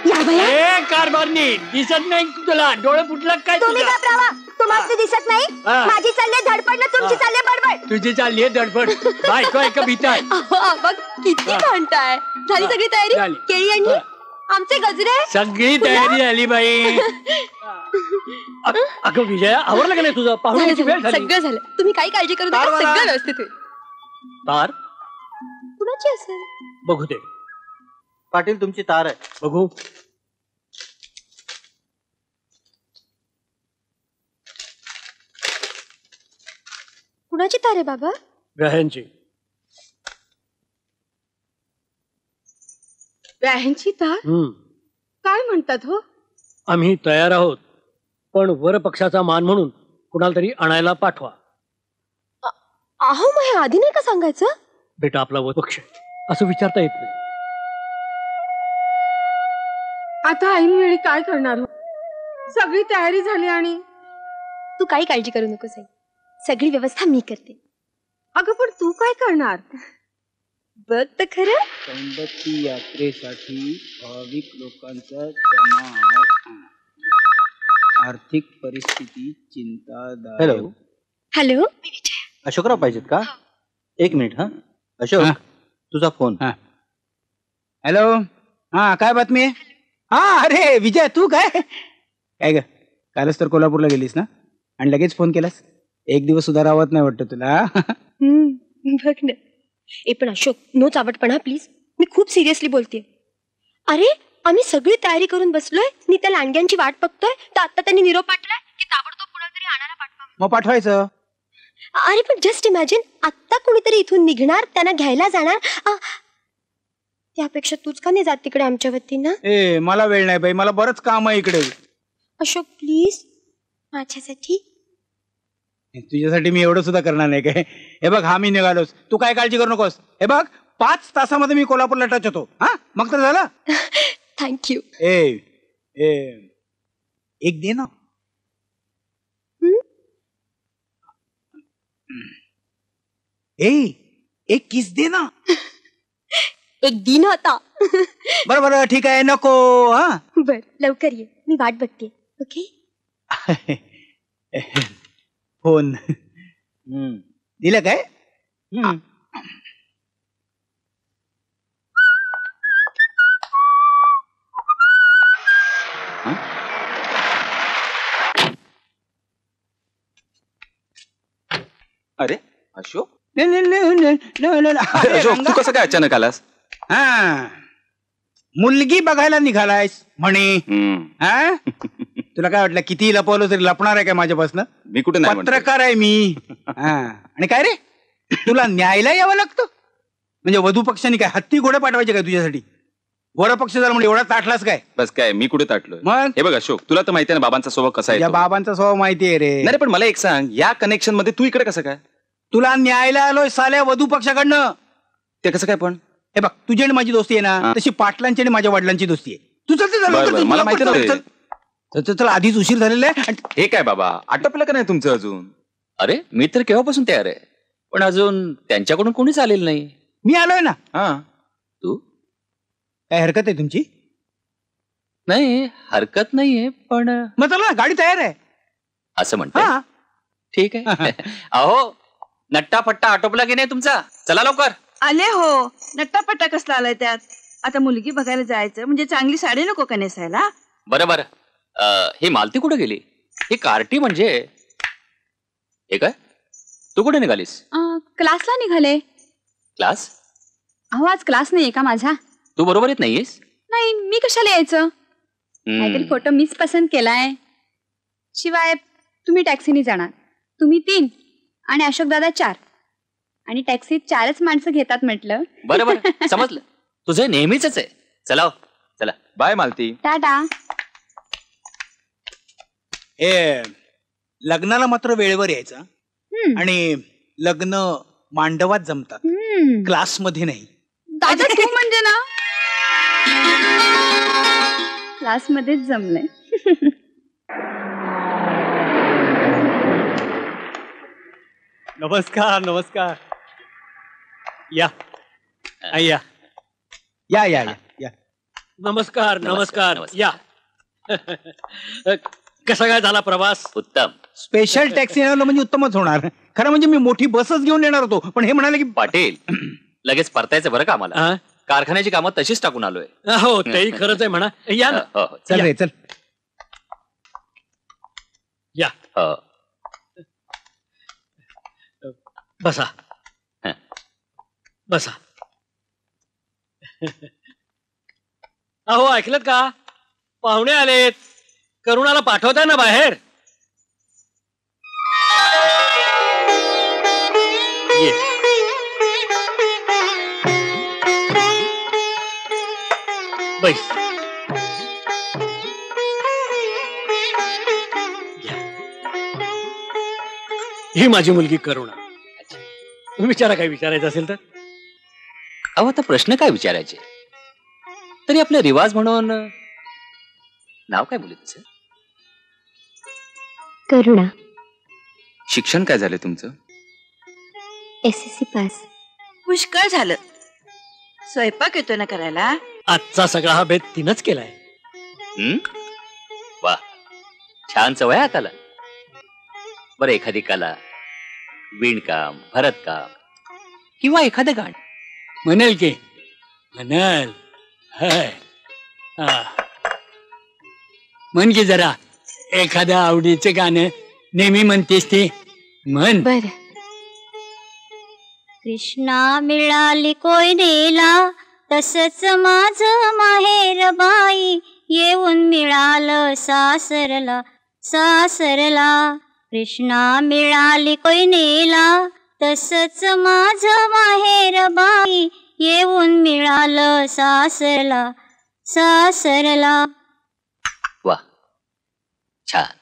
या भया ए कारभारनी दिसत नाही तुला डोळे फुटला काय तुम्ही तुझा? घाबरावा तुम्हाला दिसत नाही माझी चालली धडपड ना तुमची चालली बडबड तुझी चालली आहे धडपड बायको आहे का भीताय बघ किती म्हणताय झाली सगळी तयारी झाली. केळी आणली आमचे गजरे सगळी तयारी झाली बाई अगं विजया आवरलं का नाही तुझं पाहुण्याची वेळ झाली सगळं झालं तुम्ही काही काळजी करू नका सगळं व्यवस्थित होईल तार कुणाची असेल बघू दे पाटील तुमची तार आहे बघू कुणाची तार आहे बाबा ग्रहांची व्याह्यांची तार काय म्हणतात हो आम्ही तयार आहोत पण वर पक्षाचा मान म्हणून कुणाला तरी आणायला पाठवा अहो मग हे आधी नाही का सांगायचं बेटा आपला वर पक्ष आहे. असं विचारता येत नाही आता ऐन वेळी काय करणार हो सगळी तयारी झाली आणि तू काही काळजी करू नकोस आई सगळी व्यवस्था मी करते अगं पण तू काय करणार बघ तर खरं सौंदत्ती यात्रेसाठी भाविक लोकांचा जमाव आर्थिक परिस्थिती चिंतादायक हॅलो हॅलो अशोकराव पाहिजेत का एक मिनिट हा अशोक तुझा फोन हॅलो हा काय बातमी आहे हा अरे विजय तू काय काय ग कालच तर कोल्हापूरला गेलीस ना आणि लगेच फोन केलास एक दिवस सुद्धा राहत नाही वाटतं तुला बघ ना ए पण अशोक नो चावटपणा प्लीज मी खूप सिरियसली बोलतेय अरे आम्ही सगळी तयारी करून बसलोय मी त्या लांडग्यांची वाट बघतोय तर आता त्यांनी निरोप पाठवलाय की ताबडतोब कुणातरी आणायला पाठवा मग पाठवायचं अरे पण जस्ट इमॅजिन आता कुणीतरी इथून निघणार त्यांना घ्यायला जाणार त्यापेक्षा तूच का नाही जात तिकडे आमच्या वतीनं ए मला वेळ नाही बाई मला बरंच काम आहे इकडे अशोक प्लीज माझ्यासाठी तुझ्यासाठी मी एवढं सुद्धा करणार नाही काय हे बघ हा मी निघालोस तू काय काळजी करू नकोस हे बघ 5 तासामध्ये मी कोल्हापूरला टच होतो हा मग तर झालं थँक्यू ए ए एक दे ना ए एक किस दे ना एक दिन आता बरं बरं ठीक आहे नको हा बर लवकर ये मी वाट बघते ओके फोन दिलं काय अरे अशोक अशोक तू कसं काय अचानक आलास हा मुलगी बघायला निघालायस म्हणे हा तुला काय वाटलं किती लपवलं तरी लपणार आहे काय माझ्यापासून मी कुठे नाही म्हणतोय. पत्रकार आहे मी आणि काय रे तुला न्यायला यावं लागतं म्हणजे वधू पक्षाने काय हत्ती घोडे पाठवायचे काय तुझ्यासाठी वर पक्ष झाला म्हणजे एवढा ताटलास काय बस काय मी कुठे ताटलोय मग हे बघ अशोक तुला तर माहिती आहे ना बाबांचा स्वभाव कसा या आहे बाबांचा स्वभाव माहिती आहे रे नाही पण मला एक सांग या कनेक्शन मध्ये तू इकडे कसं काय तुला न्यायला आलोय साल्या वधू पक्षाकडनं ते कसं काय पण हे बघ तुझी आणि माझी दोस्ती आहे ना तशी पाटलांची आणि माझ्या वडिलांची दोस्ती आहे तू बरं, मला माहिती नव्हतं. चल आधीच उशीर झालेला आहे हे काय बाबा आटोपलं का नाही तुमचं अजून अरे मी तर केव्हापासून तयार आहे पण अजून त्यांच्याकडून कोणीच आलेलं नाही मी आलोय ना हा तू काय हरकत आहे तुमची नाही हरकत नाहीये पण मग चला ना गाडी तयार आहे असं म्हणतो ठीक आहे अहो नट्टा पट्टा आटोपला की नाही तुमचा चला लवकर आले हो नट्टापट्टा कसला आलाय त्यात आता मुलगी बघायला जायचं म्हणजे चांगली साडी नको का नेसायला बरं बरं ही मालती कुठे गेली ही कार्टी म्हणजे हे काय तू कुठे निघालीस क्लासला निघाले क्लास अहो आज क्लास नाहीये का माझा तू बरोबर येत नाहीयेस नाही मी कशाला यायचं काहीतरी फोटो मीच पसंत केलाय शिवाय तुम्ही टॅक्सीने जाणार तुम्ही 3 आणि अशोक दादा 4 आणि टॅक्सीत 4च माणसं घेतात म्हटलं बरं बरं समजलं तुझं नेहमीच आहे चला चला बाय मालती टाटा ए लग्नाला मात्र वेळेवर यायचं आणि लग्न मांडवात जमतात क्लासमध्ये नाही दादा तू म्हणजे ना क्लास मध्येच जमलंय नमस्कार नमस्कार या या या या या या नमस्कार नमस्कार नमस्कार. या कसा काय झाला प्रवास? उत्तम. स्पेशल टॅक्सी आलं म्हणजे उत्तमच होणार. खरं म्हणजे मी मोठी बसच घेऊन येणार होतो, पण हे म्हणाले की पाटील लगेच परतायचं बरं का आम्हाला. हा? कारखान्याची कामं तशीच टाकून आलोय. हो तेही खरंच आहे म्हणा. या ना. हो, हो, चल या. रे चल. या हो. बसा हं. बसा. अहो ऐकलं का? पाहुणे आलेत. करुणाला पाठवताय ना बाहेर? ये. बैस. घ्या. ही माझी मुलगी करुणा. विचारा काय विचारायचं असेल तर. अहो आता प्रश्न काय विचारायचे? तरी आपले रिवाज म्हणून नाव काय बोलले तुझं? करुणा. शिक्षण काय झालं तुमचं? SSC pass. पुष्कळ झालं. स्वयंपाक येतो ना करायला? आजचा सगळा हा भेद तिनंच केलाय. वा, छान सवय आहे हाताला. बरं, एखादी कला, विणकाम, भरतकाम किंवा एखादं गाणं म्हणाल की म्हणाल. हाय. हा. म्हण की जरा एखाद्या आवडीचं गाणं. नेहमी म्हणतेस ते म्हण. बर. कृष्णा मिळाली कोयनेला तसच माझ माहेर बाई येऊन मिळालं सासरला सासरला. कृष्णा मिळाली कोयनेला तसच माझ माहेर बाई येऊन मिळालं सासरला सासरला. वा, छान.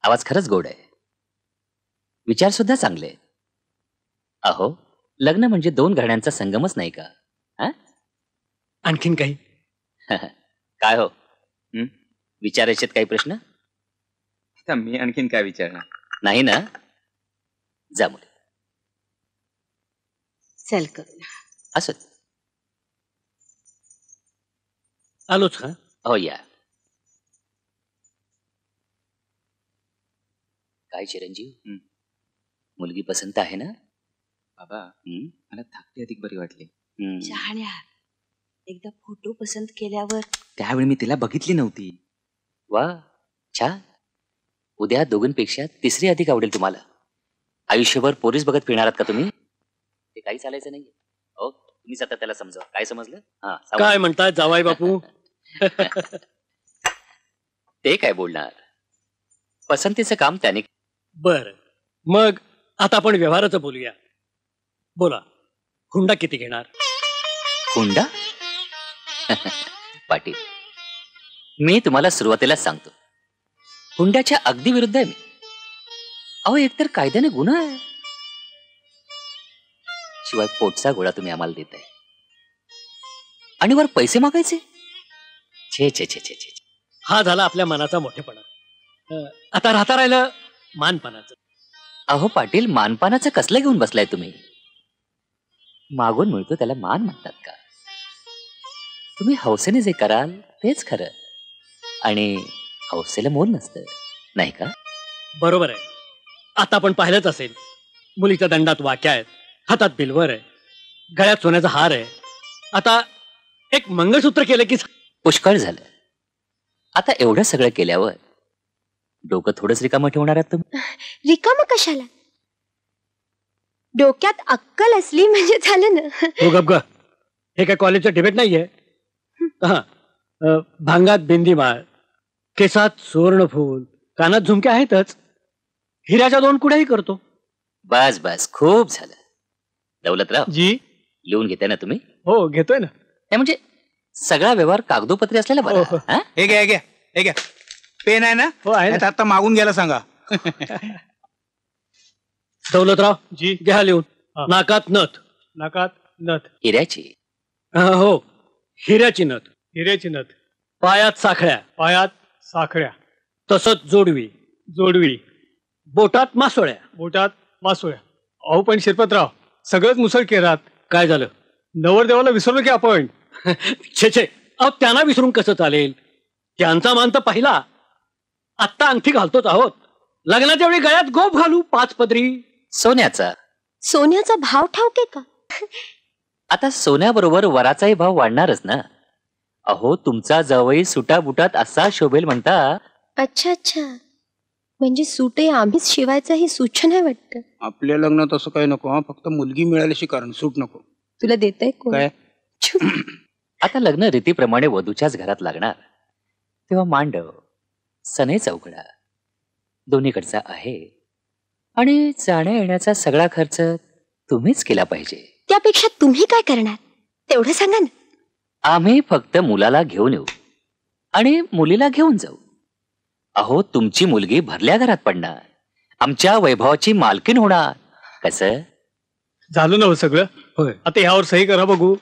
आवाज खरंच गोड आहे. विचार सुद्धा चांगले आहेत. अहो, लग्न म्हणजे दोन घराण्यांचा संगमच नाही का? आणखीन काही? काय हो, विचारायचे काही प्रश्न? आता मी आणखीन काय विचारणार? नाही ना? जा मुले. चल करू. असं. आलोच का? हो, या. काय चिरंजीव, मुलगी पसंत आहे ना? बाबा, मला धाकटी अधिक बरी वाटली. शहाण्या, एकदा फोटो पसंत केल्यावर त्यावेळी मी तिला बघितली नव्हती. वा, छान. उद्या दोघांपेक्षा तिसरी अधिक आवडेल तुम्हाला. आयुष्यभर पोरीस बघत फिरणार आहात का तुम्ही? ते काही चालायचं नाही. हो, तुम्हीच आता त्याला समजावा. काय समजलं? हा, काय म्हणताय जावाई बापू? ते काय बोलणार? पसंतीचं काम त्याने. बर, मग आता आपण व्यवहाराचं बोलूया. बोला, हुंडा किती घेणार? हुंडा? पाटील, मी तुम्हाला सुरुवातीलाच सांगतो, हुंड्याच्या अगदी विरुद्ध आहे मी. अहो, एकतर कायद्याने गुन्हा आहे, शिवाय पोटचा गोळा तुम्ही आम्हाला देताय आणि वर पैसे मागायचे. छे छे छे छे छे. हा झाला आपल्या मनाचा मोठेपणा. आता राहता राहिलं मानपणाचं. अहो पाटील, मानपानाचं कसलं घेऊन बसलाय तुम्ही? मागून मिळतो त्याला मान म्हणतात का? तुम्ही हौसेने जे कराल तेच खरं, आणि हौसेला मोल नसतं, नाही का? बरोबर आहे. आता आपण पाहिलंच असेल, मुलीच्या दंडात वाक्या आहेत, हातात बिलवर आहे, गळ्यात सोन्याचा हार आहे. आता एक मंगळसूत्र केलं की पुष्कळ झालं. आता एवढं सगळं केल्यावर डोकं थोडंच रिकामं ठेवणार आहात तुम्ही? रिकामं कशाला? डोक्यात अक्कल असली म्हणजे झालं ना. हो, गप ग. हे काय कॉलेजचं डिबेट नाहीये. हा, भांगात बिंदी माळ, केसात सुवर्ण फूल, कानात झुमके आहेतच, हिऱ्याच्या 2 कुड्याही करतो. बस बस, खूप झालं. दौलतराव जी. लिहून घेताय ना तुम्ही? हो, घेतोय ना. हे म्हणजे सगळा व्यवहार कागदोपत्री असलेला बरा. हो. हा? हे घ्या, हे घ्या, हे घ्या. पेन आहे ना? हो, आहे ना. नाहीतर आता मागून गेला सांगा. दौलतराव जी, घ्या लिहून. नाकात नथ. नाकात नथ. हिऱ्याची. हो, हिऱ्याची नथ. हिऱ्याची नथ. पायात साखळ्या. पायात साखळ्या. तसंच जोडवी. जोडवी. बोटात मासोळ्या. बोटात मासोळ्या. अहो पण शिरपतराव, सगळंच मुसळ केरात. काय झालं? नवरदेवाला विसरलो की आपण. छे छे, अहो त्यांना विसरून कसं चालेल? त्यांचा मान तर पहिला. आत्ता अंगठी घालतोच आहोत, लग्नाच्या वेळी गळ्यात गोप घालू 5 पदरी. सोन्याचा. सोन्याचा भाव ठाऊके का? आता सोन्याबरोबर वराचाही भाव वाढणारच ना. अहो तुमचा जावई सुटाबुटात असा शोभेल म्हणता. अच्छा अच्छा, म्हणजे सूटही आम्हीच शिवायचं ही सूचना आहे वाटतं. आपल्या लग्नात असं काही नको हा, फक्त मुलगी मिळाल्याशी कारण, सूट नको. तुला देतय कोण? काय? छुप. आता लग्न रीतीप्रमाणे वधूच्याच घरात लागणार, तेव्हा मांडव सने चौघडा दोन्हीकडचा आहे आणि जाण्या येण्याचा सगळा खर्च तुम्हीच केला पाहिजे. त्यापेक्षा तुम्ही काय करणार तेवढं सांगा ना. आम्ही फक्त मुलाला घेऊन येऊ आणि मुलीला घेऊन जाऊ. अहो तुमची मुलगी भरल्या घरात पडणार, आमच्या वैभवाची मालकीण होणार. कसं झालं ना हो सगळं? होय. आता ह्यावर सही करा बघू.